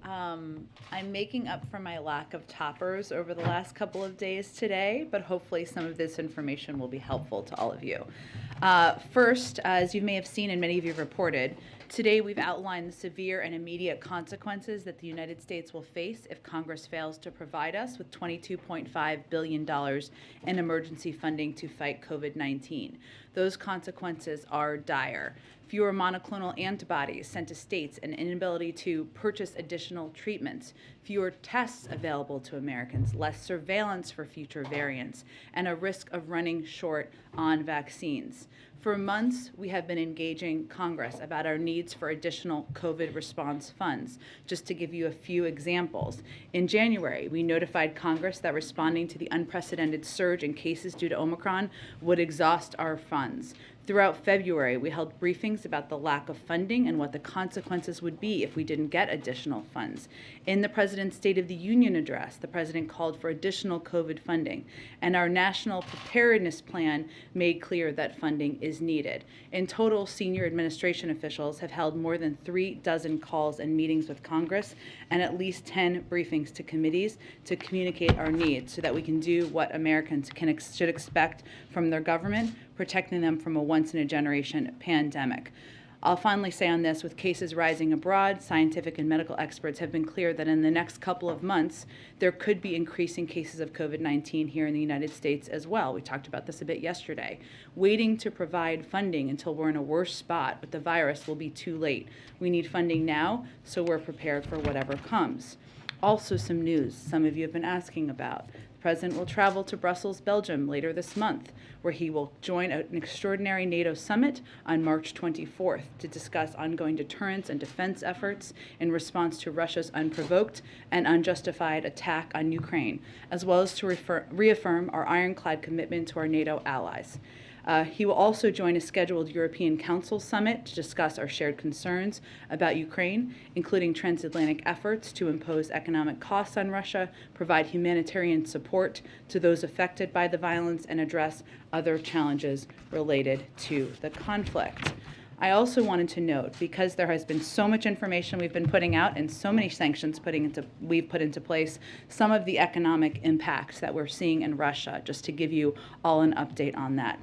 I'm making up for my lack of toppers over the last couple of days today, but hopefully some of this information will be helpful to all of you. First, as you may have seen and many of you have reported, today we've outlined the severe and immediate consequences that the United States will face if Congress fails to provide us with $22.5 billion in emergency funding to fight COVID-19. Those consequences are dire. Fewer monoclonal antibodies sent to states, an inability to purchase additional treatments, fewer tests available to Americans, less surveillance for future variants, and a risk of running short on vaccines. For months, we have been engaging Congress about our needs for additional COVID response funds. Just to give you a few examples, in January, we notified Congress that responding to the unprecedented surge in cases due to Omicron would exhaust our funds. Throughout February, we held briefings about the lack of funding and what the consequences would be if we didn't get additional funds. In the President's State of the Union address, the President called for additional COVID funding, and our National Preparedness Plan made clear that funding is needed. In total, senior administration officials have held more than 36 calls and meetings with Congress and at least 10 briefings to committees to communicate our needs so that we can do what Americans should expect from their government, protecting them from a once-in-a-generation pandemic. I'll finally say on this, with cases rising abroad, scientific and medical experts have been clear that in the next couple of months, there could be increasing cases of COVID-19 here in the United States as well. We talked about this a bit yesterday. Waiting to provide funding until we're in a worse spot with the virus will be too late. We need funding now, so we're prepared for whatever comes. Also some news some of you have been asking about. The President will travel to Brussels, Belgium later this month, where he will join an extraordinary NATO summit on March 24th to discuss ongoing deterrence and defense efforts in response to Russia's unprovoked and unjustified attack on Ukraine, as well as to reaffirm our ironclad commitment to our NATO allies. He will also join a scheduled European Council summit to discuss our shared concerns about Ukraine, including transatlantic efforts to impose economic costs on Russia, provide humanitarian support to those affected by the violence, and address other challenges related to the conflict. I also wanted to note, because there has been so much information we've been putting out and so many sanctions we've put into place, some of the economic impacts that we're seeing in Russia, just to give you all an update on that.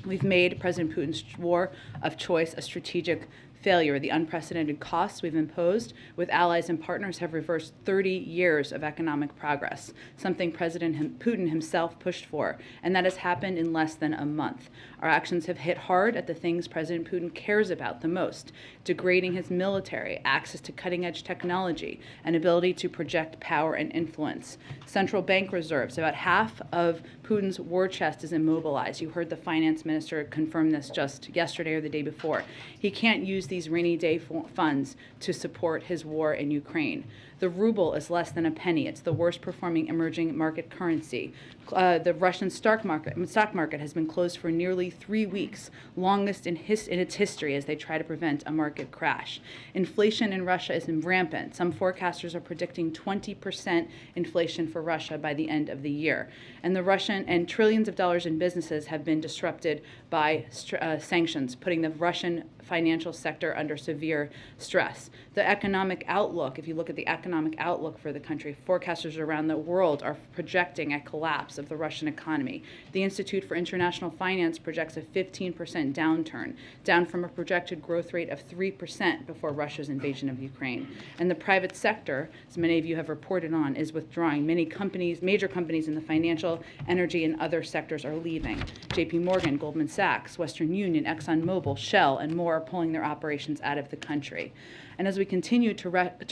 We've made President Putin's war of choice a strategic failure. The unprecedented costs we've imposed with allies and partners have reversed 30 years of economic progress, something President Putin himself pushed for, and that has happened in less than a month. Our actions have hit hard at the things President Putin cares about the most: degrading his military, access to cutting-edge technology, and ability to project power and influence. Central bank reserves, about half of Putin's war chest is immobilized. You heard the finance minister confirm this just yesterday or the day before. He can't use these rainy day funds to support his war in Ukraine. The ruble is less than a penny. It's the worst performing emerging market currency. The Russian stock market has been closed for nearly 3 weeks, longest in its history, as they try to prevent a market crash. Inflation in Russia is rampant. Some forecasters are predicting 20% inflation for Russia by the end of the year. And and trillions of dollars in businesses have been disrupted by sanctions, putting the Russian financial sector under severe stress. The economic outlook, if you look at the economic outlook for the country, forecasters around the world are projecting a collapse of the Russian economy. The Institute for International Finance projects a 15% downturn, down from a projected growth rate of 3% before Russia's invasion of Ukraine. And the private sector, as many of you have reported on, is withdrawing. Many companies, major companies in the financial, energy, and other sectors are leaving. JP Morgan, Goldman Sachs, Western Union, ExxonMobil, Shell, and more are pulling their operations out of the country. And as we continue to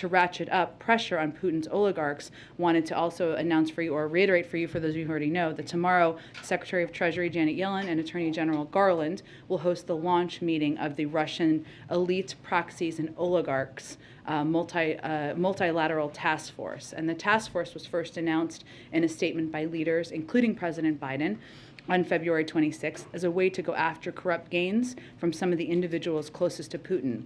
ratchet up pressure on Putin's oligarchs, wanted to also announce for you, or reiterate for you, for those of you who already know, that tomorrow Secretary of Treasury Janet Yellen and Attorney General Garland will host the launch meeting of the Russian elite proxies and oligarchs multilateral task force. And the task force was first announced in a statement by leaders, including President Biden, on February 26th, as a way to go after corrupt gains from some of the individuals closest to Putin.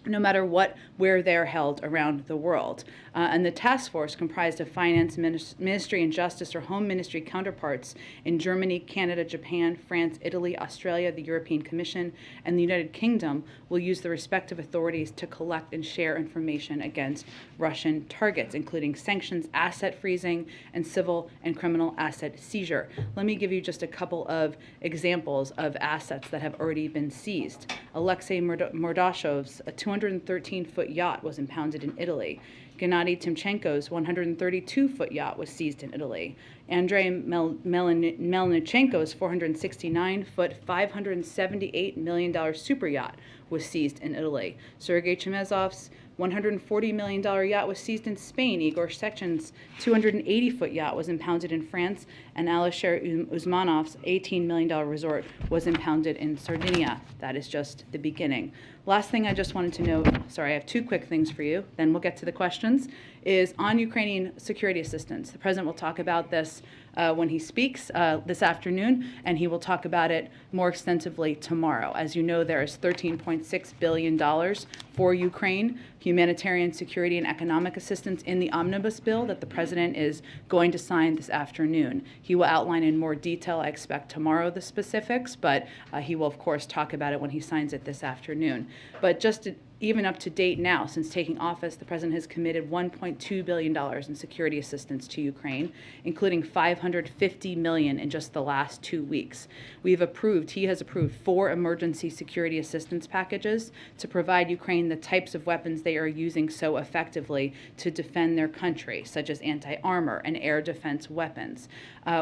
no matter where they're held around the world. And the task force, comprised of Finance Ministry and Justice or Home Ministry counterparts in Germany, Canada, Japan, France, Italy, Australia, the European Commission, and the United Kingdom, will use the respective authorities to collect and share information against Russian targets, including sanctions, asset freezing, and civil and criminal asset seizure. Let me give you just a couple of examples of assets that have already been seized. Alexei Mordashev's 213-foot yacht was impounded in Italy. Gennady Timchenko's 132-foot yacht was seized in Italy. Andrei Melnichenko's 469-foot, $578 million super yacht was seized in Italy. Sergei Chemezov's $140 million yacht was seized in Spain. Igor Sechen's 280-foot yacht was impounded in France, and Alisher Usmanov's $18 million resort was impounded in Sardinia. That is just the beginning. Last thing I just wanted to note, sorry, I have two quick things for you, then we'll get to the questions, is on Ukrainian security assistance. The President will talk about this when he speaks this afternoon, and he will talk about it more extensively tomorrow. As you know, there is $13.6 billion for Ukraine, humanitarian, security, and economic assistance in the omnibus bill that the President is going to sign this afternoon. He will outline in more detail, I expect tomorrow, the specifics, but he will, of course, talk about it when he signs it this afternoon. But just even up to date now, since taking office, the President has committed $1.2 billion in security assistance to Ukraine, including $550 million in just the last 2 weeks. He has approved 4 emergency security assistance packages to provide Ukraine the types of weapons they are using so effectively to defend their country, such as anti-armor and air defense weapons.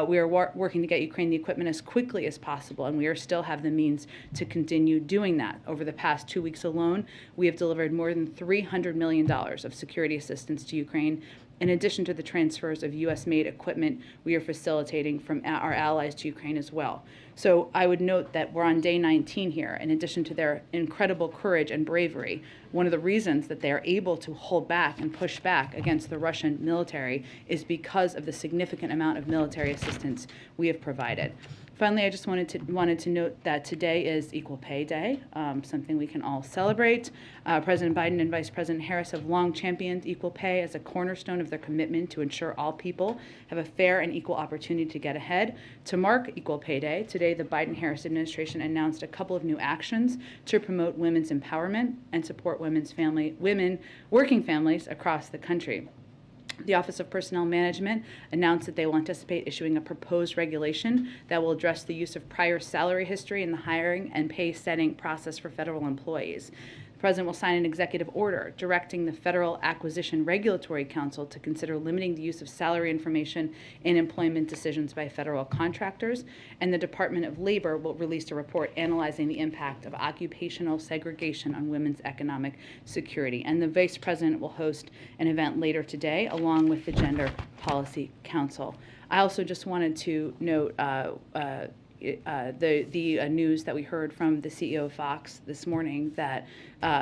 We are working to get Ukraine the equipment as quickly as possible, and we still have the means to continue doing that. Over the past 2 weeks alone, we have delivered more than $300 million of security assistance to Ukraine. In addition to the transfers of U.S.-made equipment we are facilitating from our allies to Ukraine as well. So I would note that we're on day 19 here. In addition to their incredible courage and bravery, one of the reasons that they are able to hold back and push back against the Russian military is because of the significant amount of military assistance we have provided. Finally, I just wanted to note that today is Equal Pay Day, something we can all celebrate. President Biden and Vice President Harris have long championed equal pay as a cornerstone of their commitment to ensure all people have a fair and equal opportunity to get ahead. To mark Equal Pay Day, today the Biden-Harris administration announced a couple of new actions to promote women's empowerment and support women working families across the country. The Office of Personnel Management announced that they will anticipate issuing a proposed regulation that will address the use of prior salary history in the hiring and pay setting process for federal employees. The President will sign an executive order directing the Federal Acquisition Regulatory Council to consider limiting the use of salary information in employment decisions by federal contractors, and the Department of Labor will release a report analyzing the impact of occupational segregation on women's economic security. And the Vice President will host an event later today along with the Gender Policy Council. I also just wanted to note the news that we heard from the CEO of Fox this morning that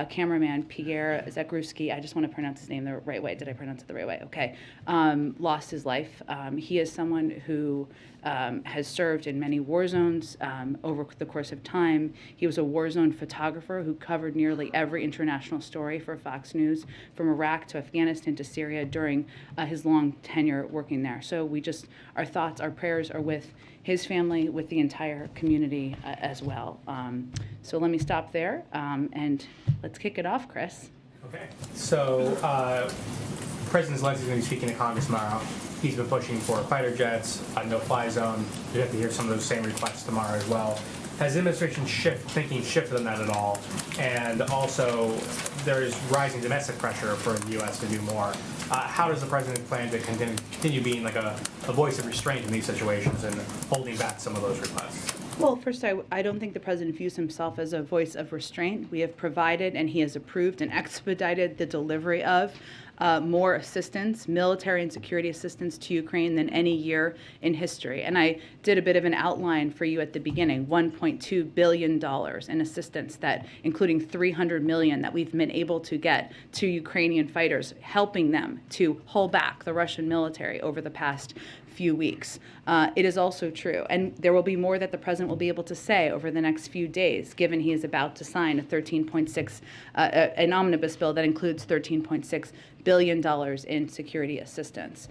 cameraman Pierre Zakrzewski, I just want to pronounce his name the right way. Did I pronounce it the right way? Okay. Lost his life. He is someone who has served in many war zones over the course of time. He was a war zone photographer who covered nearly every international story for Fox News, from Iraq to Afghanistan to Syria during his long tenure working there. So our thoughts, our prayers are with his family, with the entire community as well. So let me stop there and let's kick it off, Chris. Okay. So President Zelensky's going to be speaking to Congress tomorrow. He's been pushing for fighter jets, a no-fly zone. You have to hear some of those same requests tomorrow as well. Has the administration thinking shifted on that at all? And also, there is rising domestic pressure for the U.S. to do more. How does the president plan to continue being like a voice of restraint in these situations and holding back some of those requests? Well, first, I don't think the president views himself as a voice of restraint. We have provided and he has approved and expedited the delivery of more assistance, military and security assistance to Ukraine than any year in history. And I did a bit of an outline for you at the beginning, $1.2 billion in assistance, that including $300 million that we've been able to get to Ukrainian fighters, helping them to hold back the Russian military over the past few weeks. It is also true, and there will be more that the president will be able to say over the next few days, given he is about to sign a 13.6, an omnibus bill that includes $13.6 billion in security assistance.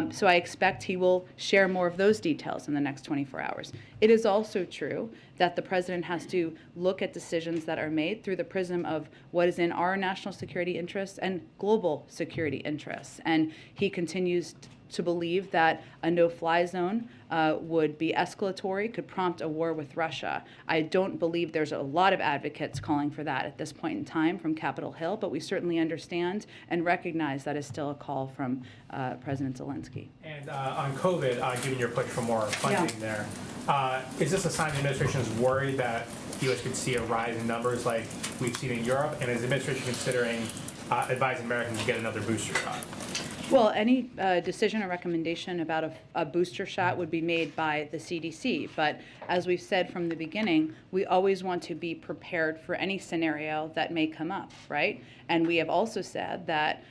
So I expect he will share more of those details in the next 24 hours. It is also true that the president has to look at decisions that are made through the prism of what is in our national security interests and global security interests. And he continues to believe that a no-fly zone would be escalatory, could prompt a war with Russia. I don't believe there's a lot of advocates calling for that at this point in time from Capitol Hill, but we certainly understand and recognize that is still a call from President Zelensky. And on COVID, given your push for more funding there, is this a sign the administration is worried that the U.S. could see a rise in numbers like we've seen in Europe? And is the administration considering advising Americans to get another booster shot? Well, any decision or recommendation about a booster shot would be made by the CDC. But as we've said from the beginning, we always want to be prepared for any scenario that may come up, right? And we have also said that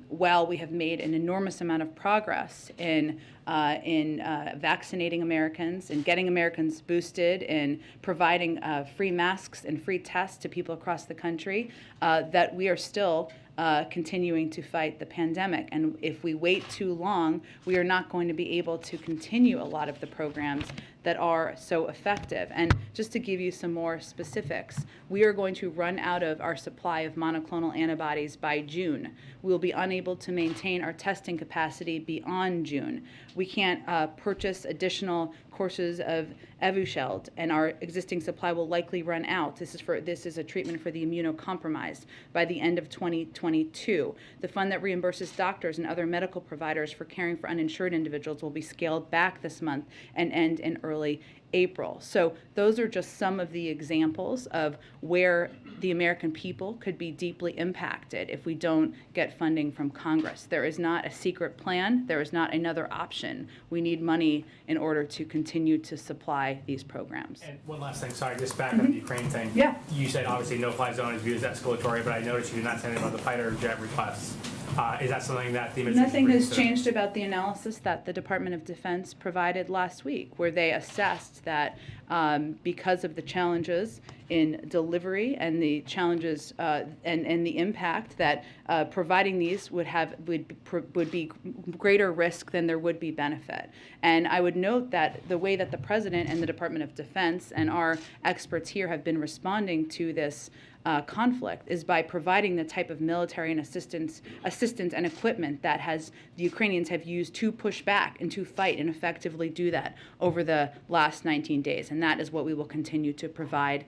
while we have made an enormous amount of progress in vaccinating Americans and getting Americans boosted and providing free masks and free tests to people across the country, that we are still continuing to fight the pandemic. And if we wait too long, we are not going to be able to continue a lot of the programs that are so effective. And just to give you some more specifics, we are going to run out of our supply of monoclonal antibodies by June. We will be unable to maintain our testing capacity beyond June. We can't purchase additional courses of Evusheld, and our existing supply will likely run out. This is a treatment for the immunocompromised by the end of 2022. The fund that reimburses doctors and other medical providers for caring for uninsured individuals will be scaled back this month and end in early April. So those are just some of the examples of where the American people could be deeply impacted if we don't get funding from Congress. There is not a secret plan. There is not another option. We need money in order to continue to supply these programs. And one last thing, sorry, just back on the Ukraine thing. Yeah. You said obviously no-fly zone is viewed as escalatory, but I noticed you did not say anything about the fighter jet requests. Is that something that the administration Nothing has brings to- changed about the analysis that the Department of Defense provided last week, where they assessed that because of the challenges in delivery and the challenges and the impact that providing these would be greater risk than there would be benefit. And I would note that the way that the President and the Department of Defense and our experts here have been responding to this conflict is by providing the type of military and assistance and equipment that the Ukrainians have used to push back and to fight and effectively do that over the last 19 days. And that is what we will continue to provide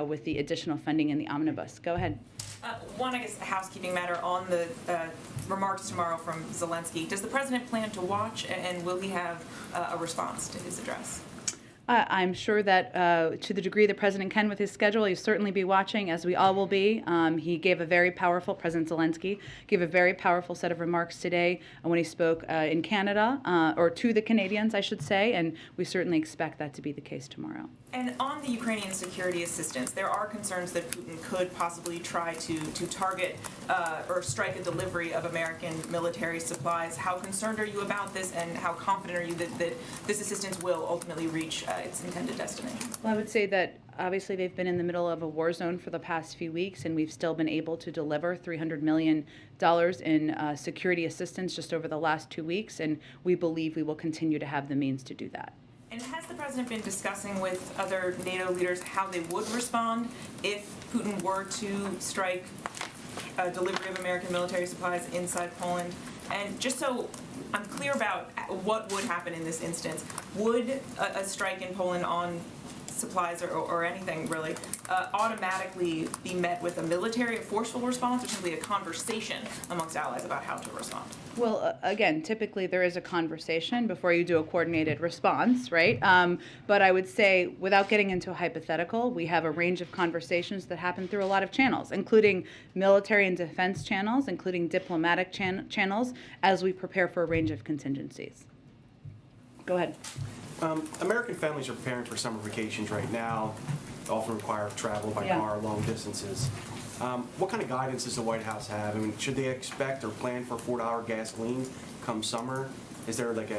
with the additional funding in the omnibus. Go ahead. One, I guess, housekeeping matter on the remarks tomorrow from Zelensky. Does the president plan to watch, and will he have a response to his address? I'm sure that to the degree the president can with his schedule, he'll certainly be watching, as we all will be. He gave a very powerful, President Zelensky gave a very powerful set of remarks today when he spoke in Canada, or to the Canadians, I should say, and we certainly expect that to be the case tomorrow. And on the Ukrainian security assistance, there are concerns that Putin could possibly try to target or strike a delivery of American military supplies. How concerned are you about this, and how confident are you that this assistance will ultimately reach its intended destination? Well, I would say that obviously they've been in the middle of a war zone for the past few weeks, and we've still been able to deliver $300 million in security assistance just over the last 2 weeks, and we believe we will continue to have the means to do that. And has the president been discussing with other NATO leaders how they would respond if Putin were to strike a delivery of American military supplies inside Poland? And just so I'm clear about what would happen in this instance, would a strike in Poland on supplies or anything really automatically be met with a forceful response, or simply a conversation amongst allies about how to respond? Well, again, typically there is a conversation before you do a coordinated response, right? But I would say, without getting into a hypothetical, we have a range of conversations that happen through a lot of channels, including military and defense channels, including diplomatic channels, as we prepare for a range of contingencies. Go ahead. American families are preparing for summer vacations right now, often require travel by Yeah. car long distances. What kind of guidance does the White House have? I mean, should they expect or plan for $4 gasoline come summer? Is there like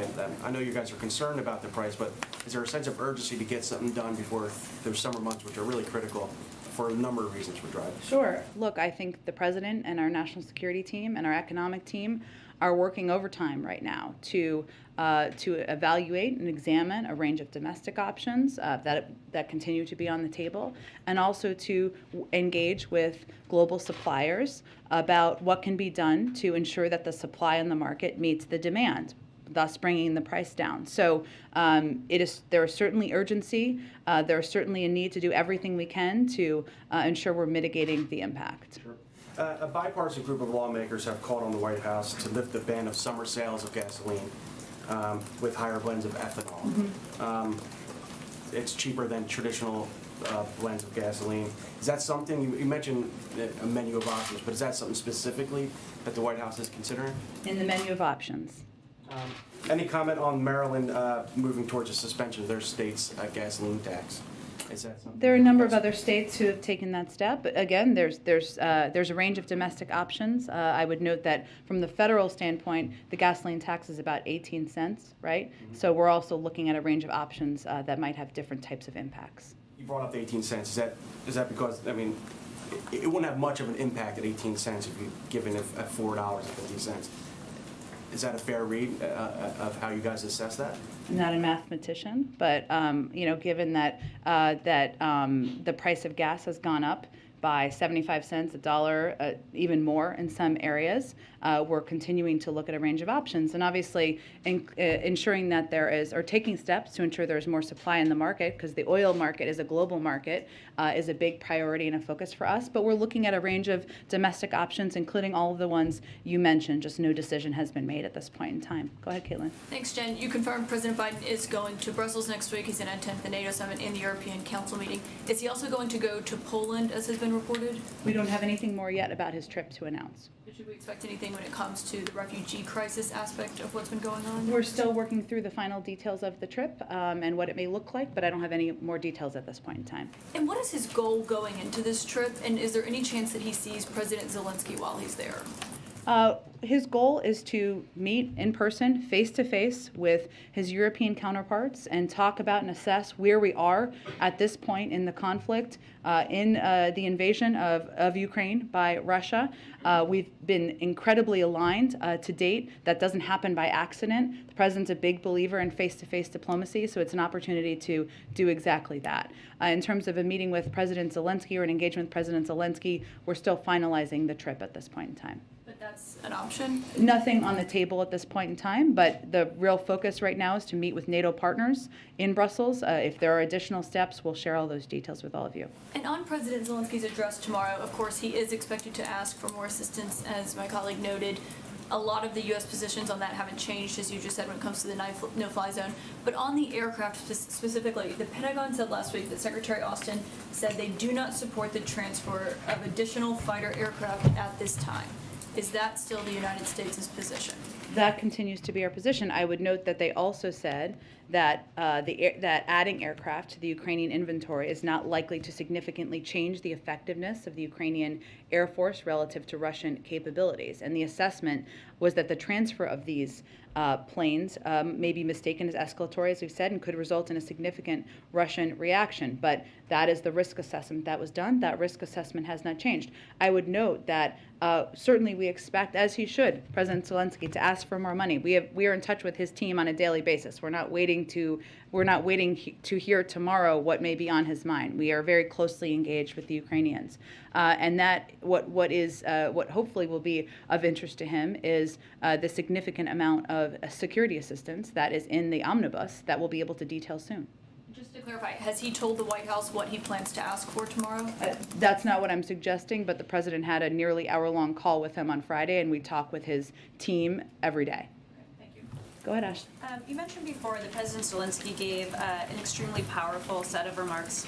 I know you guys are concerned about the price, but is there a sense of urgency to get something done before those summer months, which are really critical for a number of reasons for drivers? Sure. Look, I think the president and our national security team and our economic team are working overtime right now to evaluate and examine a range of domestic options that continue to be on the table, and also to engage with global suppliers about what can be done to ensure that the supply in the market meets the demand, thus bringing the price down. So there is certainly urgency. There is certainly a need to do everything we can to ensure we're mitigating the impact. Sure. A bipartisan group of lawmakers have called on the White House to lift the ban of summer sales of gasoline with higher blends of ethanol. Mm-hmm. It's cheaper than traditional blends of gasoline. Is that something, you mentioned a menu of options, but is that something specifically that the White House is considering? In the menu of options. Any comment on Maryland moving towards a suspension of their state's gasoline tax? Is that something? There are a number of other states who have taken that step. But again, there's a range of domestic options. I would note that from the federal standpoint, the gasoline tax is about 18 cents, right? Mm-hmm. So we're also looking at a range of options that might have different types of impacts. You brought up the 18 cents. Is that because, I mean, it wouldn't have much of an impact at 18 cents if you given it at $4.50. Is that a fair read of how you guys assess that? I'm not a mathematician, but given that the price of gas has gone up by 75 cents, $1, even more in some areas, we're continuing to look at a range of options, and obviously ensuring that taking steps to ensure there's more supply in the market, because the oil market is a global market, is a big priority and a focus for us. But we're looking at a range of domestic options, including all of the ones you mentioned. Just no decision has been made at this point in time. Go ahead, Caitlin. Thanks, Jen. You confirmed President Biden is going to Brussels next week. He's going to attend the NATO summit and the European Council meeting. Is he also going to go to Poland, as has been reported? We don't have anything more yet about his trip to announce. Should we expect anything when it comes to the refugee crisis aspect of what's been going on? We're still working through the final details of the trip and what it may look like, but I don't have any more details at this point in time. And what is his goal going into this trip? And is there any chance that he sees President Zelensky while he's there? His goal is to meet in person, face-to-face, with his European counterparts and talk about and assess where we are at this point in the conflict, in the invasion of Ukraine by Russia. We've been incredibly aligned to date. That doesn't happen by accident. The president's a big believer in face-to-face diplomacy, so it's an opportunity to do exactly that. In terms of a meeting with President Zelensky or an engagement with President Zelensky, we're still finalizing the trip at this point in time. But that's an option? Nothing on the table at this point in time, but the real focus right now is to meet with NATO partners in Brussels. If there are additional steps, we'll share all those details with all of you. And on President Zelensky's address tomorrow, of course, he is expected to ask for more assistance, as my colleague noted. A lot of the U.S. positions on that haven't changed, as you just said, when it comes to the no-fly zone. But on the aircraft specifically, the Pentagon said last week that Secretary Austin said they do not support the transfer of additional fighter aircraft at this time. Is that still the United States' position? That continues to be our position. I would note that they also said that that adding aircraft to the Ukrainian inventory is not likely to significantly change the effectiveness of the Ukrainian Air Force relative to Russian capabilities. And the assessment was that the transfer of these planes may be mistaken as escalatory, as we've said, and could result in a significant Russian reaction. But that is the risk assessment that was done. That risk assessment has not changed. I would note that certainly we expect, as he should, President Zelensky, to ask for more money. We are in touch with his team on a daily basis. We're not waiting to hear tomorrow what may be on his mind. We are very closely engaged with the Ukrainians, and that what hopefully will be of interest to him is the significant amount of security assistance that is in the omnibus that we'll be able to detail soon. Just to clarify, has he told the White House what he plans to ask for tomorrow? That's not what I'm suggesting, but the president had a nearly hour-long call with him on Friday, and we talk with his team every day. Thank you. Go ahead, Ash. You mentioned before that President Zelensky gave an extremely powerful set of remarks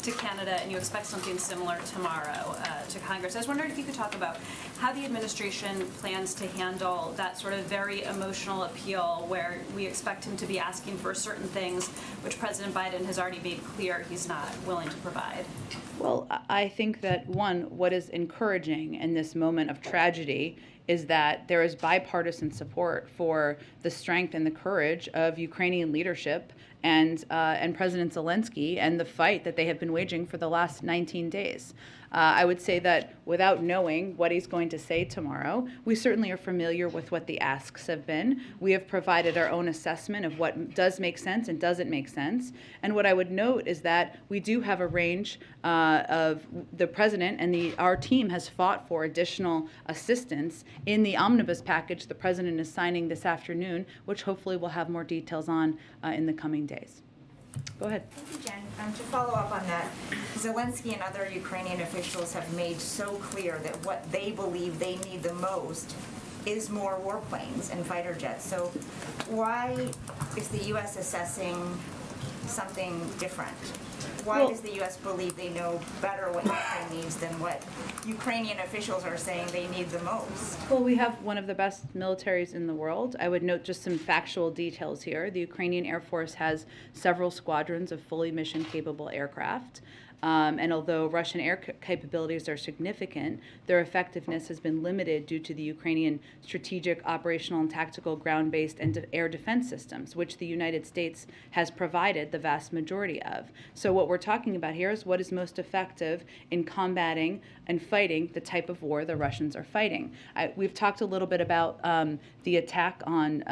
to Canada, and you expect something similar tomorrow to Congress. I was wondering if you could talk about how the administration plans to handle that sort of very emotional appeal where we expect him to be asking for certain things which President Biden has already made clear he's not willing to provide. Well, I think that what is encouraging in this moment of tragedy is that there is bipartisan support for the strength and the courage of Ukrainian leadership and President Zelensky and the fight that they have been waging for the last 19 days. I would say that without knowing what he's going to say tomorrow, we certainly are familiar with what the asks have been. We have provided our own assessment of what does make sense and doesn't make sense. And what I would note is that we do have a range of the president and our team has fought for additional assistance in the omnibus package the president is signing this afternoon, which hopefully we'll have more details on in the coming days. Go ahead. Thank you, Jen. To follow up on that, Zelensky and other Ukrainian officials have made so clear that what they believe they need the most is more warplanes and fighter jets. So why is the U.S. assessing something different? Why does the U.S. believe they know better what Ukraine needs than what Ukrainian officials are saying they need the most? Well, we have one of the best militaries in the world. I would note just some factual details here. The Ukrainian Air Force has several squadrons of fully mission-capable aircraft. And although Russian air capabilities are significant, their effectiveness has been limited due to the Ukrainian strategic, operational, and tactical ground-based and air defense systems, which the United States has provided the vast majority of. So what we're talking about here is what is most effective in combating and fighting the type of war the Russians are fighting. We've talked a little bit about the attack on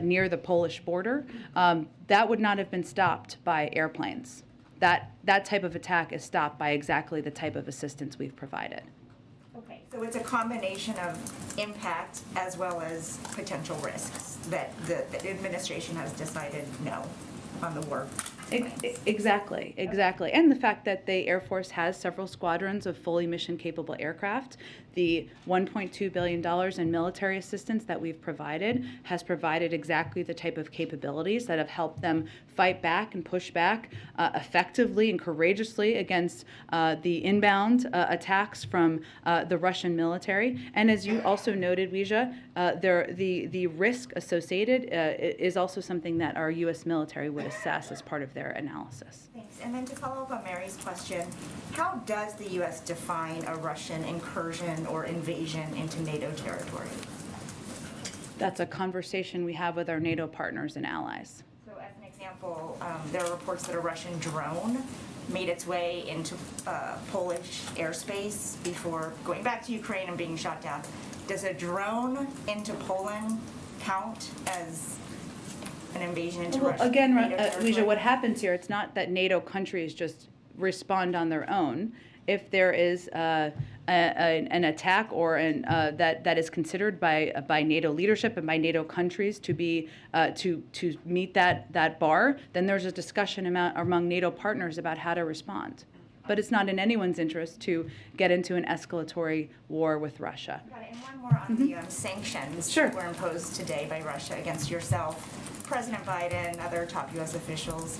near the Polish border. That would not have been stopped by airplanes. That type of attack is stopped by exactly the type of assistance we've provided. Okay, so it's a combination of impact as well as potential risks that the administration has decided no on the war. Exactly. And the fact that the Air Force has several squadrons of fully mission-capable aircraft, the $1.2 billion in military assistance that we've provided has provided exactly the type of capabilities that have helped them fight back and push back effectively and courageously against the inbound attacks from the Russian military. And as you also noted, Weija, the risk associated is also something that our U.S. military would assess as part of their analysis. Thanks. And then to follow up on Mary's question, how does the U.S. define a Russian incursion or invasion into NATO territory? That's a conversation we have with our NATO partners and allies. So as an example, there are reports that a Russian drone made its way into Polish airspace before going back to Ukraine and being shot down. Does a drone into Poland count as an invasion into Russia? Again, Weija, what happens here, it's not that NATO countries just respond on their own. If there is an attack or that is considered by NATO leadership and by NATO countries to be to meet that bar, then there's a discussion among NATO partners about how to respond. But it's not in anyone's interest to get into an escalatory war with Russia. Got it. And one more on the sanctions that were imposed today by Russia against yourself, President Biden, other top U.S. officials.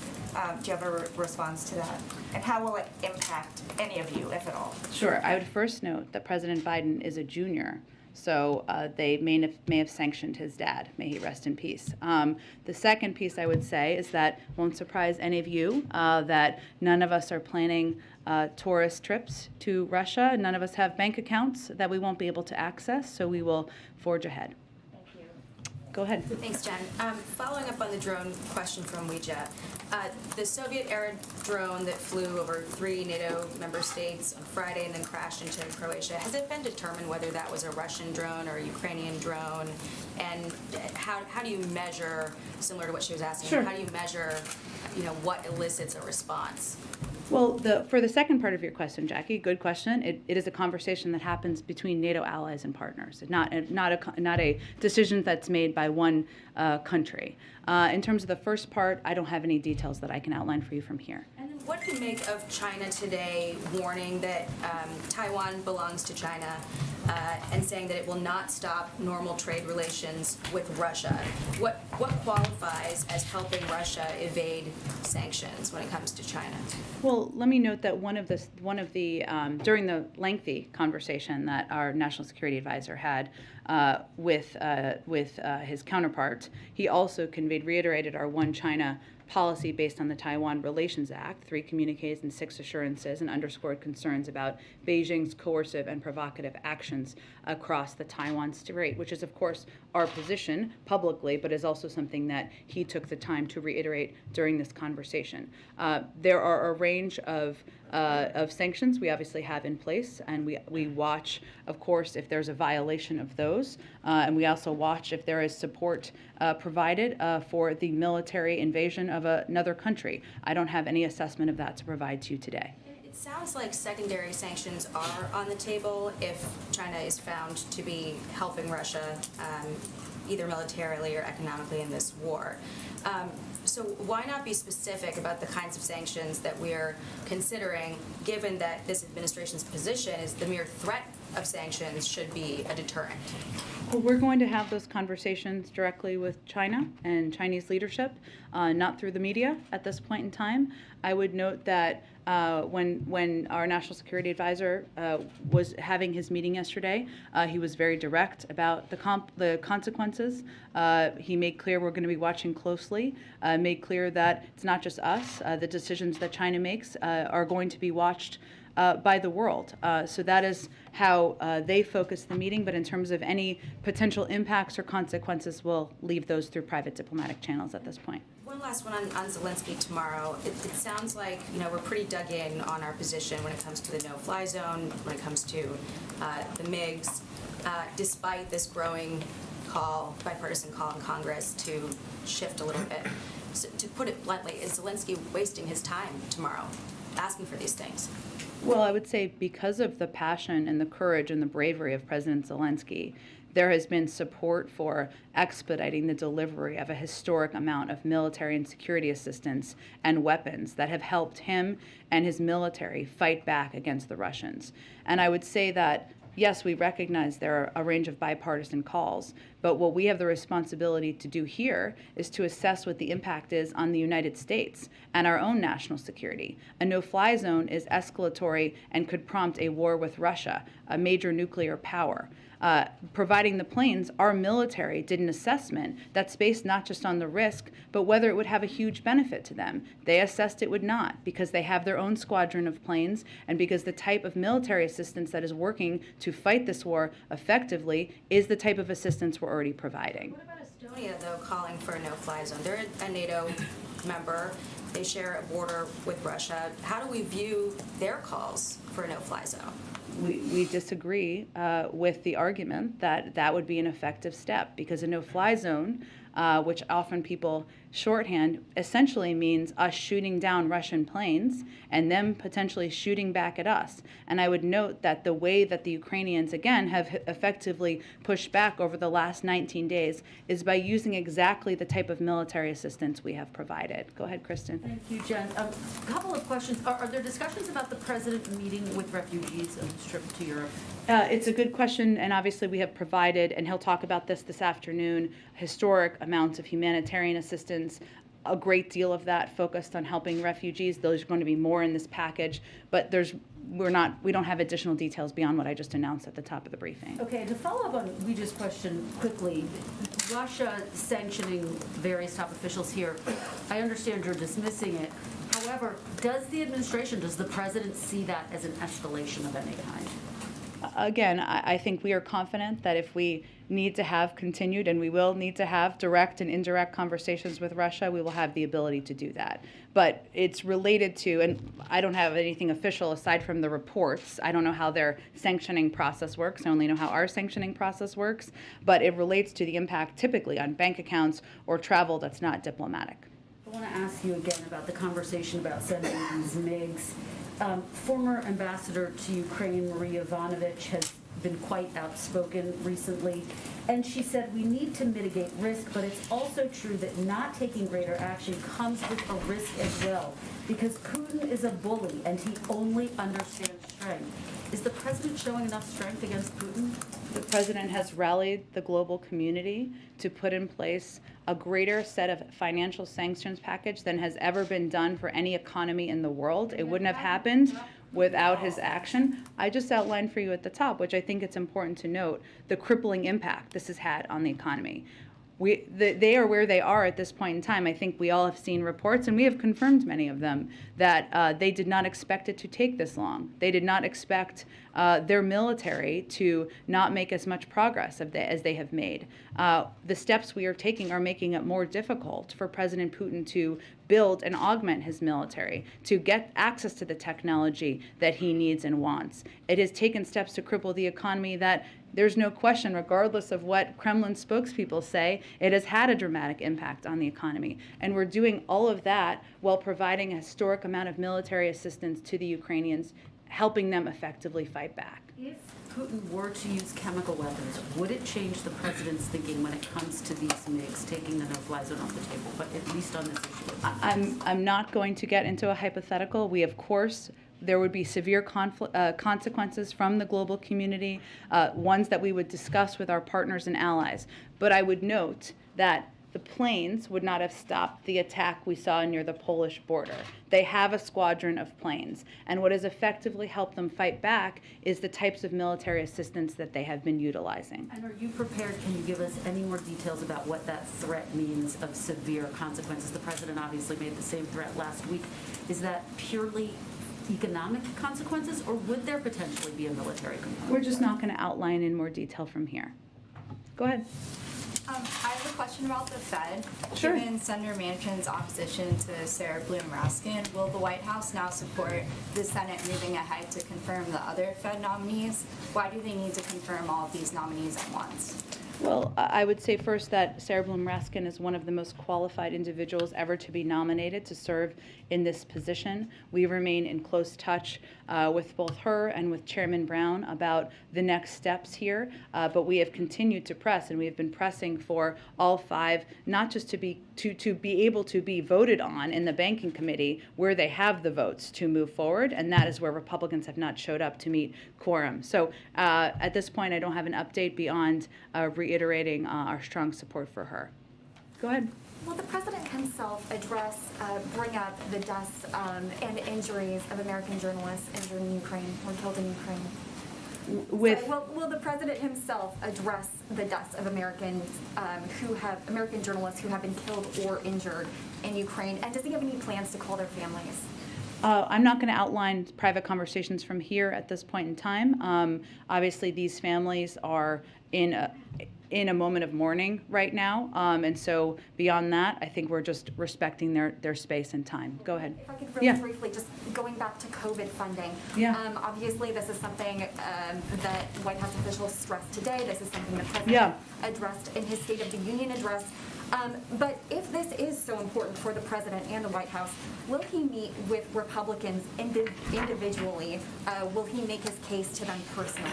Do you have a response to that? And how will it impact any of you, if at all? Sure. I would first note that President Biden is a junior, so they may have sanctioned his dad. May he rest in peace. The second piece I would say is that won't surprise any of you that none of us are planning tourist trips to Russia. None of us have bank accounts that we won't be able to access, so we will forge ahead. Go ahead. Thanks, Jen. Following up on the drone question from Weija, the Soviet-era drone that flew over 3 NATO member states on Friday and then crashed into Croatia, has it been determined whether that was a Russian drone or a Ukrainian drone? And how do you measure, similar to what she was asking, how do you measure, what elicits a response? Well, for the second part of your question, Jackie, good question. It is a conversation that happens between NATO allies and partners, not a decision that's made by one country. In terms of the first part, I don't have any details that I can outline for you from here. And then what do you make of China today warning that Taiwan belongs to China and saying that it will not stop normal trade relations with Russia? What qualifies as helping Russia evade sanctions when it comes to China? Well, let me note that one of the during the lengthy conversation that our national security advisor had with his counterpart, he also reiterated our one China policy based on the Taiwan Relations Act, 3 communiques and 6 assurances, and underscored concerns about Beijing's coercive and provocative actions across the Taiwan Strait, which is, of course, our position publicly, but is also something that he took the time to reiterate during this conversation. There are a range of sanctions we obviously have in place, and we watch, of course, if there's a violation of those, and we also watch if there is support provided for the military invasion of another country. I don't have any assessment of that to provide to you today. It sounds like secondary sanctions are on the table if China is found to be helping Russia either militarily or economically in this war. So why not be specific about the kinds of sanctions that we're considering, given that this administration's position is the mere threat of sanctions should be a deterrent? Well, we're going to have those conversations directly with China and Chinese leadership, not through the media at this point in time. I would note that when our National Security Advisor was having his meeting yesterday, he was very direct about the consequences. He made clear we're going to be watching closely, made clear that it's not just us. The decisions that China makes are going to be watched by the world. So that is how they focus the meeting, but in terms of any potential impacts or consequences, we'll leave those through private diplomatic channels at this point. One last one on Zelensky tomorrow. It sounds like, we're pretty dug in on our position when it comes to the no-fly zone, when it comes to the MiGs, despite this growing bipartisan call in Congress to shift a little bit. So, to put it bluntly, is Zelensky wasting his time tomorrow asking for these things? Well, I would say because of the passion and the courage and the bravery of President Zelensky, there has been support for expediting the delivery of a historic amount of military and security assistance and weapons that have helped him and his military fight back against the Russians. And I would say that, yes, we recognize there are a range of bipartisan calls, but what we have the responsibility to do here is to assess what the impact is on the United States and our own national security. A no-fly zone is escalatory and could prompt a war with Russia, a major nuclear power. Providing the planes, our military did an assessment that's based not just on the risk, but whether it would have a huge benefit to them. They assessed it would not, because they have their own squadron of planes, and because the type of military assistance that is working to fight this war effectively is the type of assistance we're already providing. What about Estonia, though, calling for a no-fly zone? They're a NATO member. They share a border with Russia. How do we view their calls for a no-fly zone? We disagree with the argument that that would be an effective step, because a no-fly zone, which often people shorthand, essentially means us shooting down Russian planes and them potentially shooting back at us. And I would note that the way that the Ukrainians, again, have effectively pushed back over the last 19 days is by using exactly the type of military assistance we have provided. Go ahead, Kristen. Thank you, Jen. A couple of questions. Are there discussions about the president meeting with refugees on his trip to Europe? It's a good question, and obviously we have provided, and he'll talk about this afternoon, historic amounts of humanitarian assistance, a great deal of that focused on helping refugees. Those are going to be more in this package, but we don't have additional details beyond what I just announced at the top of the briefing. Okay, to follow up on Ouija's question quickly, Russia sanctioning various top officials here, I understand you're dismissing it. However, does the president see that as an escalation of any kind? Again, I think we are confident that if we need to have continued, and we will need to have direct and indirect conversations with Russia, we will have the ability to do that. But it's related to, and I don't have anything official aside from the reports. I don't know how their sanctioning process works. I only know how our sanctioning process works. But it relates to the impact typically on bank accounts or travel that's not diplomatic. I want to ask you again about the conversation about sending these MiGs. Former ambassador to Ukraine, Maria Ivanovich, has been quite outspoken recently, and she said we need to mitigate risk, but it's also true that not taking greater action comes with a risk as well, because Putin is a bully and he only understands strength. Is the president showing enough strength against Putin? The president has rallied the global community to put in place a greater set of financial sanctions package than has ever been done for any economy in the world. It wouldn't have happened without his action. I just outlined for you at the top, which I think it's important to note, the crippling impact this has had on the economy. they are where they are at this point in time. I think we all have seen reports, and we have confirmed many of them, that they did not expect it to take this long. They did not expect their military to not make as much progress as they have made. The steps we are taking are making it more difficult for President Putin to build and augment his military, to get access to the technology that he needs and wants. It has taken steps to cripple the economy that there's no question, regardless of what Kremlin spokespeople say, it has had a dramatic impact on the economy. And we're doing all of that while providing a historic amount of military assistance to the Ukrainians, helping them effectively fight back. If Putin were to use chemical weapons, would it change the president's thinking when it comes to these MiGs, taking the no-fly zone off the table, but at least on this issue? I'm not going to get into a hypothetical. We, of course, there would be severe consequences from the global community, ones that we would discuss with our partners and allies. But I would note that the planes would not have stopped the attack we saw near the Polish border. They have a squadron of planes, and what has effectively helped them fight back is the types of military assistance that they have been utilizing. And are you prepared, can you give us any more details about what that threat means of severe consequences? The president obviously made the same threat last week. Is that purely economic consequences, or would there potentially be a military component? We're just not going to outline in more detail from here. Go ahead. I have a question about the Fed. Sure. Given Senator Manchin's opposition to Sarah Bloom Raskin, will the White House now support the Senate moving ahead to confirm the other Fed nominees? Why do they need to confirm all of these nominees at once? Well, I would say first that Sarah Bloom Raskin is one of the most qualified individuals ever to be nominated to serve in this position. We remain in close touch with both her and with Chairman Brown about the next steps here, but we have continued to press, and we have been pressing for all five, not just to be able to be voted on in the banking committee where they have the votes to move forward, and that is where Republicans have not showed up to meet quorum. So at this point, I don't have an update beyond reiterating our strong support for her. Go ahead. Will the president himself bring up the deaths and injuries of American journalists injured in Ukraine or killed in Ukraine? Will the president himself address the deaths of American journalists who have been killed or injured in Ukraine? And does he have any plans to call their families? I'm not going to outline private conversations from here at this point in time. Obviously, these families are in a moment of mourning right now, and so beyond that, I think we're just respecting their space and time. Go ahead. If I could really briefly, just going back to COVID funding. Obviously, this is something that White House officials stressed today. This is something the president addressed in his State of the Union address. But if this is so important for the president and the White House, will he meet with Republicans individually? Will he make his case to them personally?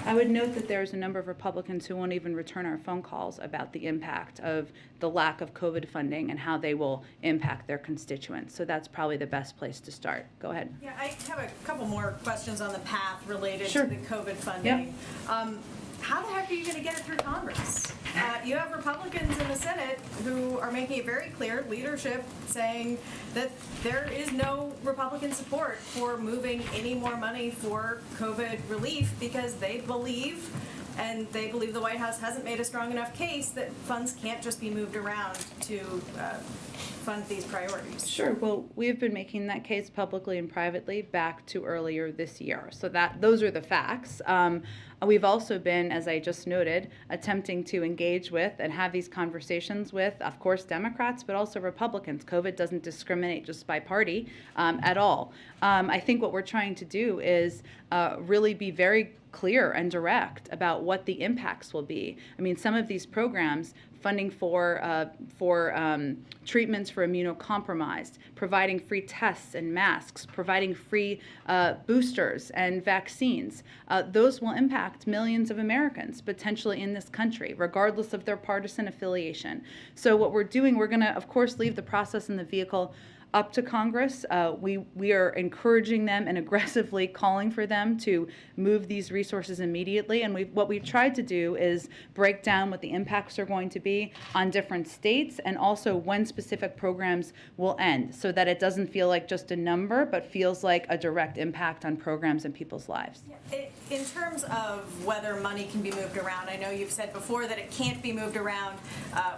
I would note that there's a number of Republicans who won't even return our phone calls about the impact of the lack of COVID funding and how they will impact their constituents. So that's probably the best place to start. Go ahead. Yeah, I have a couple more questions on the path related Sure. to the COVID funding. How the heck are you going to get it through Congress? You have Republicans in the Senate who are making it very clear, leadership saying that there is no Republican support for moving any more money for COVID relief because they believe the White House hasn't made a strong enough case that funds can't just be moved around to fund these priorities. Sure. Well, we have been making that case publicly and privately back to earlier this year. So those are the facts. We've also been, as I just noted, attempting to engage with and have these conversations with, of course, Democrats, but also Republicans. COVID doesn't discriminate just by party at all. I think what we're trying to do is really be very clear and direct about what the impacts will be. I mean, some of these programs, funding for treatments for immunocompromised, providing free tests and masks, providing free boosters and vaccines, those will impact millions of Americans potentially in this country, regardless of their partisan affiliation. So what we're doing, we're going to, of course, leave the process and the vehicle up to Congress. We are encouraging them and aggressively calling for them to move these resources immediately. And what we've tried to do is break down what the impacts are going to be on different states and also when specific programs will end, so that it doesn't feel like just a number, but feels like a direct impact on programs and people's lives. In terms of whether money can be moved around, I know you've said before that it can't be moved around.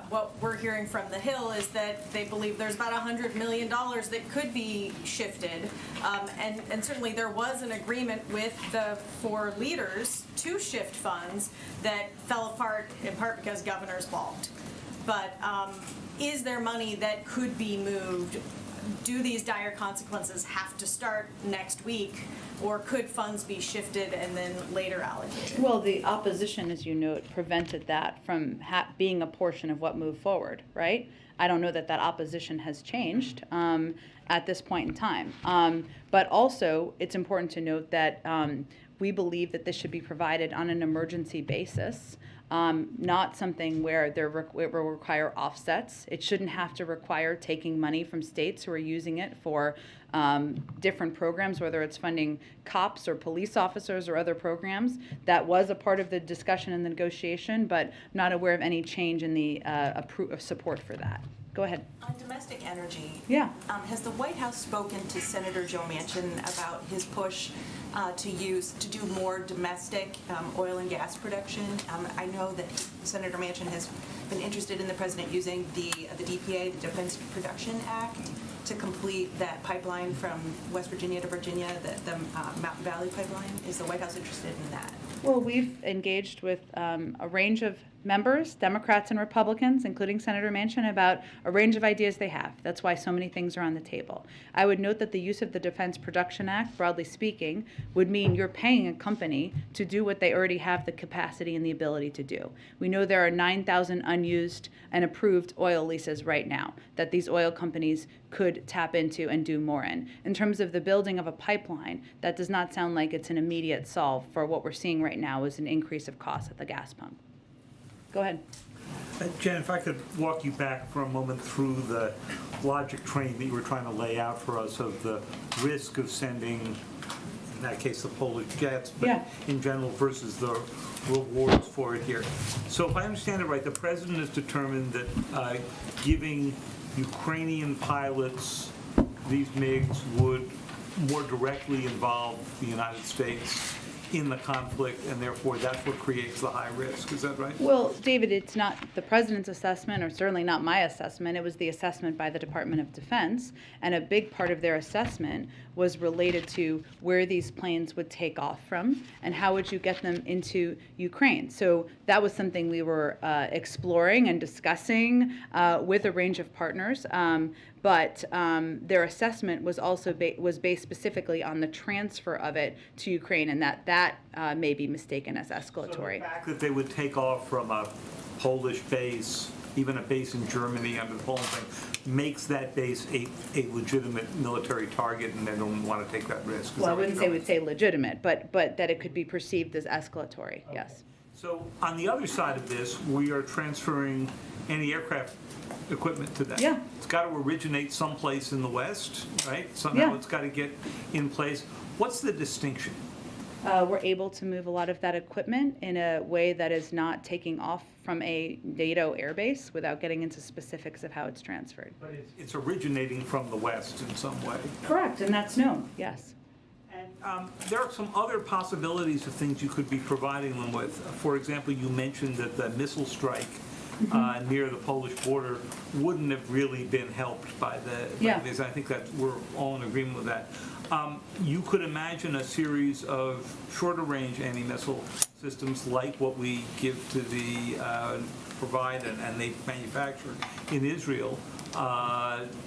What we're hearing from the Hill is that they believe there's about $100 million that could be shifted. And certainly there was an agreement with the 4 leaders to shift funds that fell apart in part because governors balked. But is there money that could be moved? Do these dire consequences have to start next week, or could funds be shifted and then later allocated? Well, the opposition, as you note, prevented that from being a portion of what moved forward, right? I don't know that that opposition has changed at this point in time. But also, it's important to note that we believe that this should be provided on an emergency basis. Not something where it will require offsets. It shouldn't have to require taking money from states who are using it for different programs, whether it's funding cops or police officers or other programs. That was a part of the discussion and the negotiation, but not aware of any change in the support for that. Go ahead. On domestic energy, Yeah. Has the White House spoken to Senator Joe Manchin about his push to do more domestic oil and gas production? I know that Senator Manchin has been interested in the president using the DPA, the Defense Production Act, to complete that pipeline from West Virginia to Virginia, the Mountain Valley pipeline. Is the White House interested in that? Well, we've engaged with a range of members, Democrats and Republicans, including Senator Manchin, about a range of ideas they have. That's why so many things are on the table. I would note that the use of the Defense Production Act, broadly speaking, would mean you're paying a company to do what they already have the capacity and the ability to do. We know there are 9,000 unused and approved oil leases right now that these oil companies could tap into and do more in. In terms of the building of a pipeline, that does not sound like it's an immediate solve for what we're seeing right now is an increase of cost at the gas pump. Go ahead. Jen, if I could walk you back for a moment through the logic train that you were trying to lay out for us of the risk of sending, in that case, the Polish jets, but in general versus the rewards for it here. So if I understand it right, the president has determined that giving Ukrainian pilots these MiGs would more directly involve the United States in the conflict, and therefore that's what creates the high risk. Is that right? Well, David, it's not the president's assessment, or certainly not my assessment. It was the assessment by the Department of Defense, and a big part of their assessment was related to where these planes would take off from and how would you get them into Ukraine. So that was something we were exploring and discussing with a range of partners. But their assessment was also based specifically on the transfer of it to Ukraine, and that may be mistaken as escalatory. So the fact that they would take off from a Polish base, even a base in Germany under the Poland thing, makes that base a legitimate military target, and they don't want to take that risk. Well, I wouldn't say we'd say legitimate, but that it could be perceived as escalatory, yes. So on the other side of this, we are transferring anti-aircraft equipment to that. Yeah. It's got to originate someplace in the West, right? Somehow it's got to get in place. What's the distinction? We're able to move a lot of that equipment in a way that is not taking off from a NATO airbase without getting into specifics of how it's transferred. But it's originating from the West in some way. Correct, and that's known, yes. And there are some other possibilities of things you could be providing them with. For example, you mentioned that the missile strike near the Polish border wouldn't have really been helped by this. I think that we're all in agreement with that. You could imagine a series of shorter range anti-missile systems like what we give to the provide and they manufacture in Israel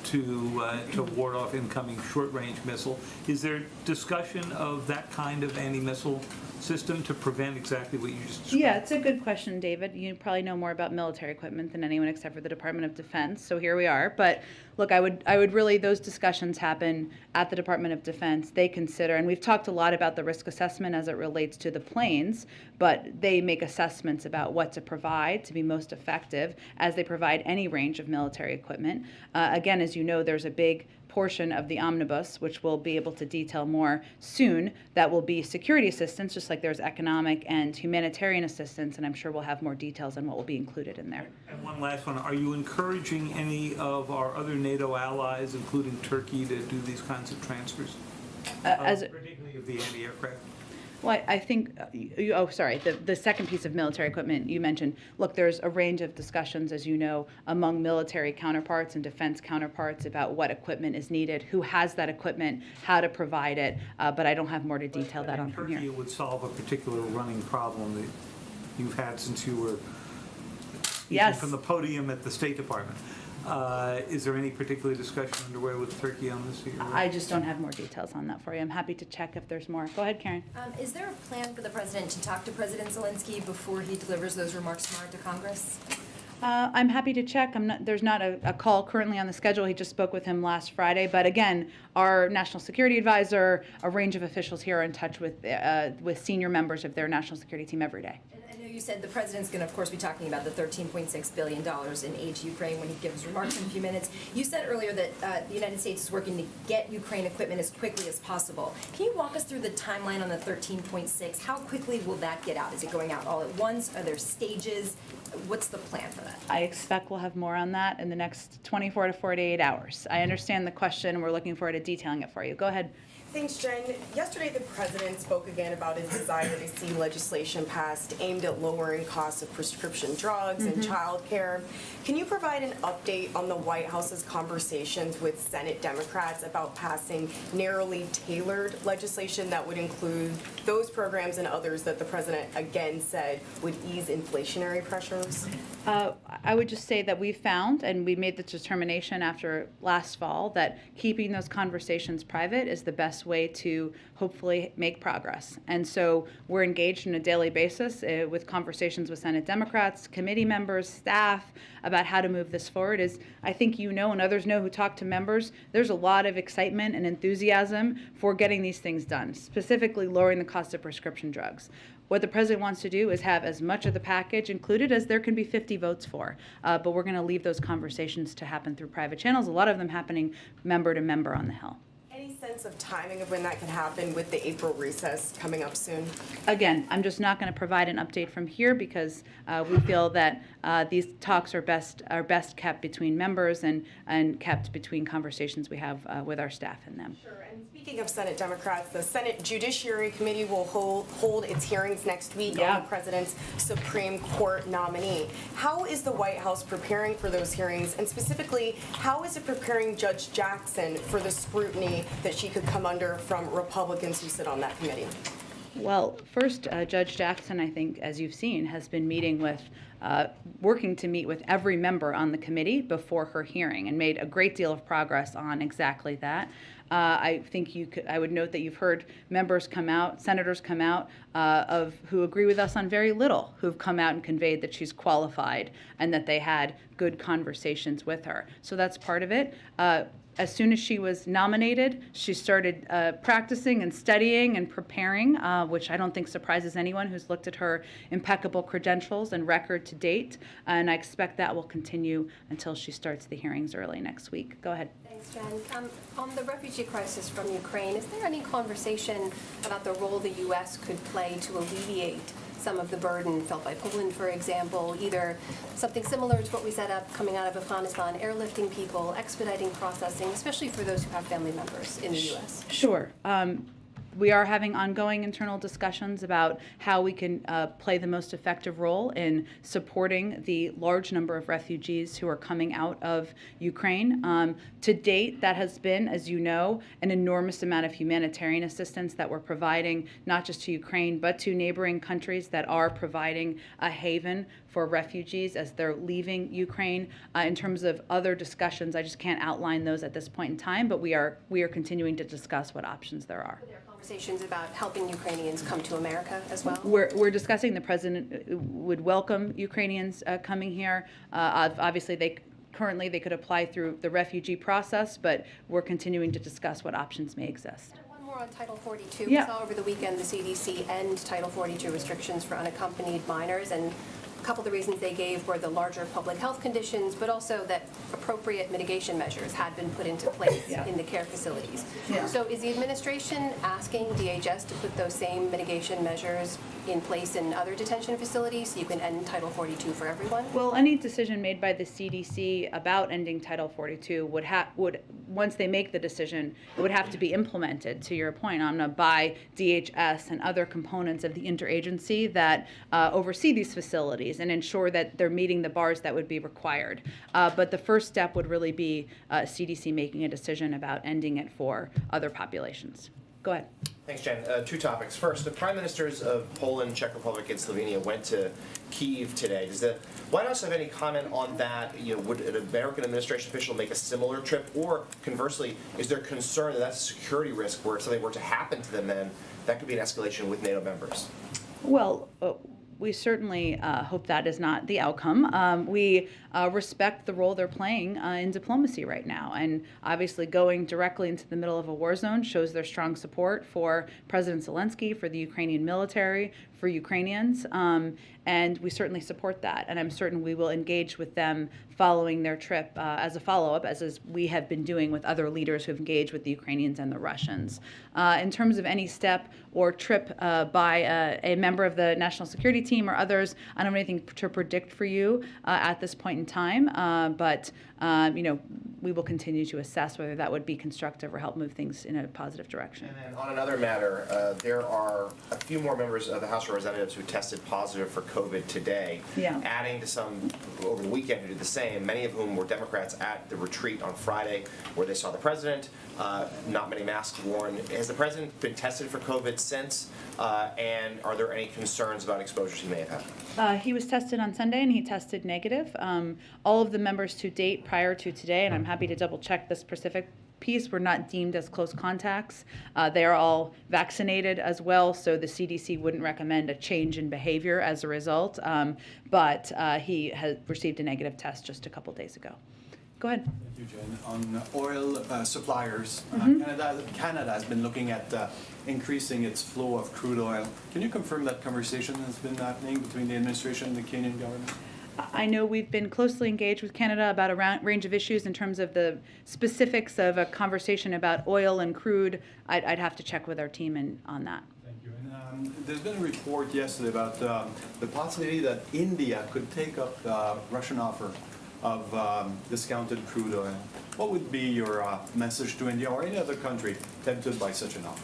to ward off incoming short-range missile. Is there discussion of that kind of anti-missile system to prevent exactly what you just described? Yeah, it's a good question, David. You probably know more about military equipment than anyone except for the Department of Defense, so here we are. But look, I would really, those discussions happen at the Department of Defense. They consider, and we've talked a lot about the risk assessment as it relates to the planes, but they make assessments about what to provide to be most effective as they provide any range of military equipment. Again, as you know, there's a big portion of the omnibus, which we'll be able to detail more soon, that will be security assistance, just like there's economic and humanitarian assistance, and I'm sure we'll have more details on what will be included in there. And one last one, are you encouraging any of our other NATO allies, including Turkey, to do these kinds of transfers? Particularly of the anti-aircraft? Well, I think, the second piece of military equipment you mentioned, look, there's a range of discussions, as you know, among military counterparts and defense counterparts about what equipment is needed, who has that equipment, how to provide it, but I don't have more to detail that on from here. Turkey would solve a particular running problem that you've had since you were speaking from the podium at the State Department. Is there any particular discussion underway with Turkey on this? I just don't have more details on that for you. I'm happy to check if there's more. Go ahead, Karen. Is there a plan for the president to talk to President Zelensky before he delivers those remarks tomorrow to Congress? I'm happy to check. There's not a call currently on the schedule. He just spoke with him last Friday. But again, our national security advisor, a range of officials here are in touch with senior members of their national security team every day. I know you said the president's going to, of course, be talking about the $13.6 billion in aid to Ukraine when he gives remarks in a few minutes. You said earlier that the United States is working to get Ukraine equipment as quickly as possible. Can you walk us through the timeline on the 13.6? How quickly will that get out? Is it going out all at once? Are there stages? What's the plan for that? I expect we'll have more on that in the next 24 to 48 hours. I understand the question, and we're looking forward to detailing it for you. Go ahead. Thanks, Jen. Yesterday, the president spoke again about his desire to see legislation passed aimed at lowering costs of prescription drugs and child care. Can you provide an update on the White House's conversations with Senate Democrats about passing narrowly tailored legislation that would include those programs and others that the president again said would ease inflationary pressures? I would just say that we found, and we made the determination after last fall, that keeping those conversations private is the best way to hopefully make progress. And so we're engaged on a daily basis with conversations with Senate Democrats, committee members, staff, about how to move this forward. As I think you know and others know who talk to members, there's a lot of excitement and enthusiasm for getting these things done, specifically lowering the cost of prescription drugs. What the president wants to do is have as much of the package included as there can be 50 votes for. But we're going to leave those conversations to happen through private channels, a lot of them happening member to member on the Hill. Any sense of timing of when that could happen with the April recess coming up soon? Again, I'm just not going to provide an update from here because we feel that these talks are best kept between members and kept between conversations we have with our staff and them. Sure. And speaking of Senate Democrats, the Senate Judiciary Committee will hold its hearings next week on the president's Supreme Court nominee. How is the White House preparing for those hearings, and specifically, how is it preparing Judge Jackson for the scrutiny that she could come under from Republicans who sit on that committee? Well, first, Judge Jackson, I think, as you've seen, has been meeting with, working to meet with every member on the committee before her hearing and made a great deal of progress on exactly that. I think I would note that you've heard members come out, senators come out who agree with us on very little, who've come out and conveyed that she's qualified and that they had good conversations with her. So that's part of it. As soon as she was nominated, she started practicing and studying and preparing, which I don't think surprises anyone who's looked at her impeccable credentials and record to date. And I expect that will continue until she starts the hearings early next week. Go ahead. Thanks, Jen. On the refugee crisis from Ukraine, is there any conversation about the role the U.S. could play to alleviate some of the burden felt by Poland, for example, either something similar to what we set up coming out of Afghanistan, airlifting people, expediting processing, especially for those who have family members in the U.S.? Sure. We are having ongoing internal discussions about how we can play the most effective role in supporting the large number of refugees who are coming out of Ukraine. To date, that has been, as you know, an enormous amount of humanitarian assistance that we're providing, not just to Ukraine, but to neighboring countries that are providing a haven for refugees as they're leaving Ukraine. In terms of other discussions, I just can't outline those at this point in time, but we are continuing to discuss what options there are. Conversations about helping Ukrainians come to America as well? We're discussing the president would welcome Ukrainians coming here. Obviously, they could apply through the refugee process, but we're continuing to discuss what options may exist. One more on Title 42. Yeah. We saw over the weekend the CDC end Title 42 restrictions for unaccompanied minors, and couple of the reasons they gave were the larger public health conditions, but also that appropriate mitigation measures had been put into place in the care facilities. So is the administration asking DHS to put those same mitigation measures in place in other detention facilities so you can end Title 42 for everyone? Well, any decision made by the CDC about ending Title 42 would once they make the decision, it would have to be implemented, to your point, Amna, by DHS and other components of the interagency that oversee these facilities and ensure that they're meeting the bars that would be required. But the first step would really be CDC making a decision about ending it for other populations. Go ahead. Thanks, Jen. Two topics. First, the prime ministers of Poland, Czech Republic, and Slovenia went to Kyiv today. Does the White House have any comment on that? Would an American administration official make a similar trip? Or conversely, is there concern that that's a security risk where if something were to happen to them then that could be an escalation with NATO members? Well, we certainly hope that is not the outcome. We respect the role they're playing in diplomacy right now. And obviously going directly into the middle of a war zone shows their strong support for President Zelensky, for the Ukrainian military, for Ukrainians. And we certainly support that. And I'm certain we will engage with them following their trip as a follow-up, as we have been doing with other leaders who have engaged with the Ukrainians and the Russians. In terms of any step or trip by a member of the national security team or others, I don't have anything to predict for you at this point in time, but we will continue to assess whether that would be constructive or help move things in a positive direction. And then on another matter, there are a few more members of the House of Representatives who tested positive for COVID today, adding to some over the weekend who did the same, many of whom were Democrats at the retreat on Friday where they saw the president, not many masks worn. Has the president been tested for COVID since, and are there any concerns about exposures he may have had? He was tested on Sunday and he tested negative. All of the members to date prior to today, and I'm happy to double check the specific piece, were not deemed as close contacts. They are all vaccinated as well, so the CDC wouldn't recommend a change in behavior as a result, but he has received a negative test just a couple days ago. Go ahead. Thank you, Jen. On oil suppliers, Canada has been looking at increasing its flow of crude oil. Can you confirm that conversation has been happening between the administration and the Kenyan government? I know we've been closely engaged with Canada about a range of issues in terms of the specifics of a conversation about oil and crude. I'd have to check with our team on that. Thank you. And there's been a report yesterday about the possibility that India could take up the Russian offer of discounted crude oil. What would be your message to India or any other country tempted by such an offer?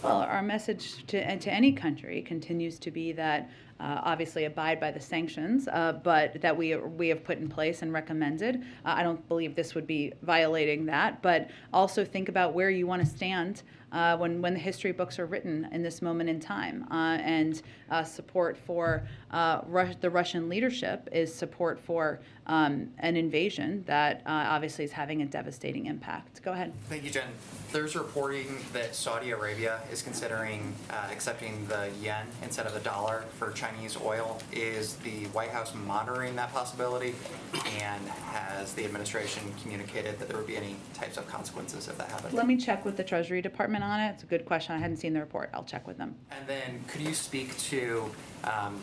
Well, our message to any country continues to be that obviously abide by the sanctions, but that we have put in place and recommended. I don't believe this would be violating that, but also think about where you want to stand when the history books are written in this moment in time. And support for the Russian leadership is support for an invasion that obviously is having a devastating impact. Go ahead. Thank you, Jen. There's reporting that Saudi Arabia is considering accepting the yen instead of the dollar for Chinese oil. Is the White House monitoring that possibility? And has the administration communicated that there would be any types of consequences if that happened? Let me check with the Treasury Department on it. It's a good question. I hadn't seen the report. I'll check with them. And then could you speak to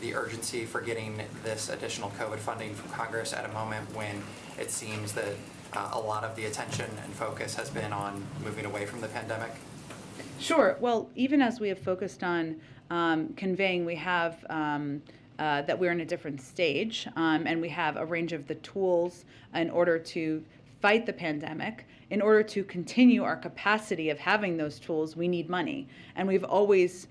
the urgency for getting this additional COVID funding from Congress at a moment when it seems that a lot of the attention and focus has been on moving away from the pandemic? Sure. Well, even as we have focused on conveying, we have that we're in a different stage, and we have a range of the tools in order to fight the pandemic. In order to continue our capacity of having those tools, we need money. And we've always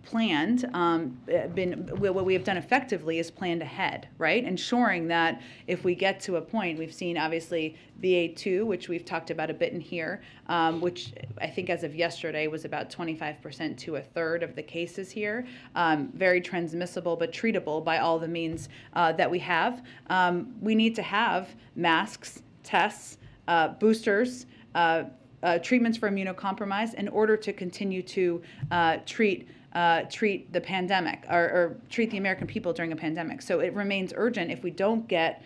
planned, what we have done effectively is planned ahead, right? Ensuring that if we get to a point, we've seen obviously BA2, which we've talked about a bit in here, which I think as of yesterday was about 25% to a third of the cases here. Very transmissible but treatable by all the means that we have. We need to have masks, tests, boosters, treatments for immunocompromised in order to continue to treat the pandemic or treat the American people during a pandemic. So it remains urgent. If we don't get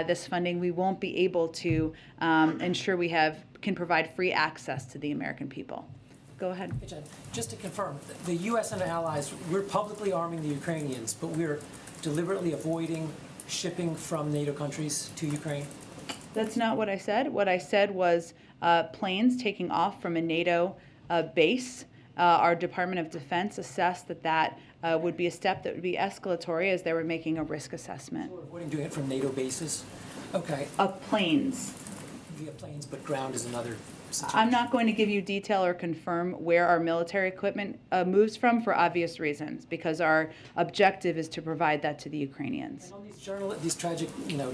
this funding, we won't be able to ensure we can provide free access to the American people. Go ahead. Just to confirm, the U.S. and our allies, we're publicly arming the Ukrainians, but we're deliberately avoiding shipping from NATO countries to Ukraine? That's not what I said. What I said was planes taking off from a NATO base. Our Department of Defense assessed that would be a step that would be escalatory as they were making a risk assessment. So avoiding doing it from NATO bases? Okay. Of planes. Via planes, but ground is another situation. I'm not going to give you detail or confirm where our military equipment moves from for obvious reasons, because our objective is to provide that to the Ukrainians. And on these tragic,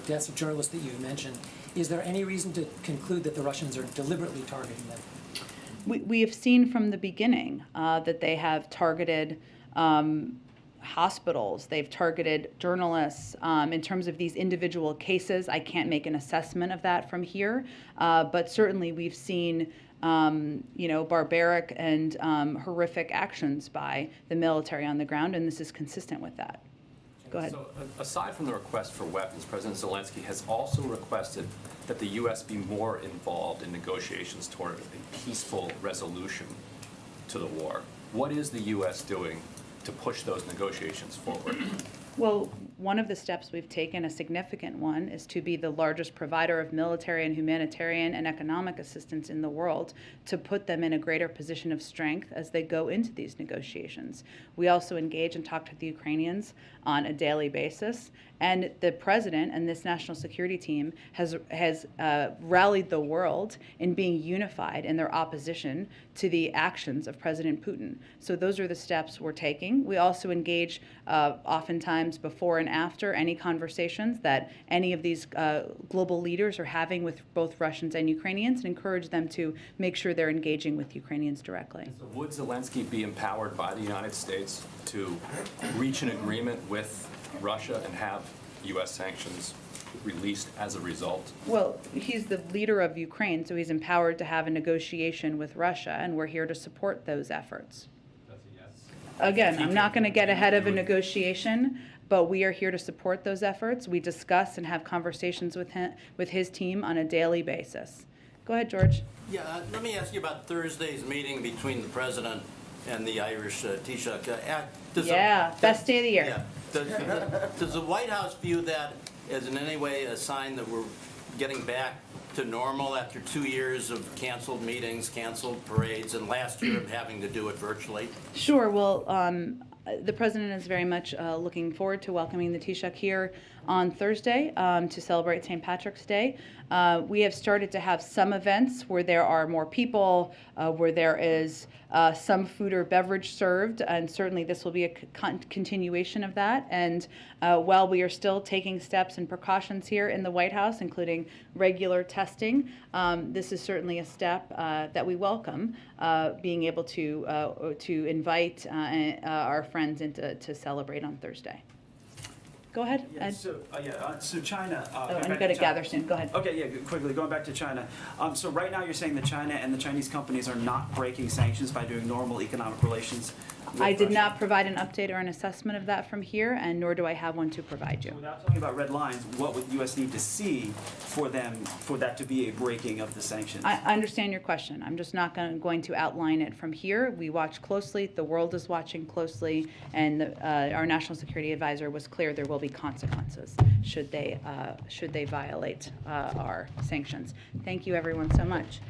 deaths of journalists that you've mentioned, is there any reason to conclude that the Russians are deliberately targeting them? We have seen from the beginning that they have targeted hospitals, they've targeted journalists. In terms of these individual cases, I can't make an assessment of that from here, but certainly we've seen barbaric and horrific actions by the military on the ground, and this is consistent with that. Go ahead. So, aside from the request for weapons, President Zelensky has also requested that the U.S. be more involved in negotiations toward a peaceful resolution to the war. What is the U.S. doing to push those negotiations forward? Well, one of the steps we've taken, a significant one, is to be the largest provider of military and humanitarian and economic assistance in the world, to put them in a greater position of strength as they go into these negotiations. We also engage and talk to the Ukrainians on a daily basis, and the president and this national security team has rallied the world in being unified in their opposition to the actions of President Putin. So those are the steps we're taking. We also engage oftentimes before and after any conversations that any of these global leaders are having with both Russians and Ukrainians, and encourage them to make sure they're engaging with Ukrainians directly. So would Zelensky be empowered by the United States to reach an agreement with Russia and have U.S. sanctions released as a result? Well, he's the leader of Ukraine, so he's empowered to have a negotiation with Russia, and we're here to support those efforts. Again, I'm not going to get ahead of a negotiation, but we are here to support those efforts. We discuss and have conversations with his team on a daily basis. Go ahead, George. Yeah, let me ask you about Thursday's meeting between the president and the Irish Taoiseach. Best day of the year. Yeah. Does the White House view that as in any way a sign that we're getting back to normal after 2 years of canceled meetings, canceled parades, and last year of having to do it virtually? Sure. Well, the president is very much looking forward to welcoming the Taoiseach here on Thursday to celebrate St. Patrick's Day. We have started to have some events where there are more people, where there is some food or beverage served, and certainly this will be a continuation of that. And while we are still taking steps and precautions here in the White House, including regular testing, this is certainly a step that we welcome, being able to invite our friends in to celebrate on Thursday. Go ahead, Ed. So China. And you got to gather soon. Go ahead. Okay, quickly, going back to China. So right now you're saying that China and the Chinese companies are not breaking sanctions by doing normal economic relations with I did Russia. not provide an update or an assessment of that from here, and nor do I have one to provide you. So without talking about red lines, what would the U.S. need to see for that to be a breaking of the sanctions? I understand your question. I'm just not going to outline it from here. We watch closely. The world is watching closely, and our national security advisor was clear there will be consequences should they violate our sanctions. Thank you, everyone, so much.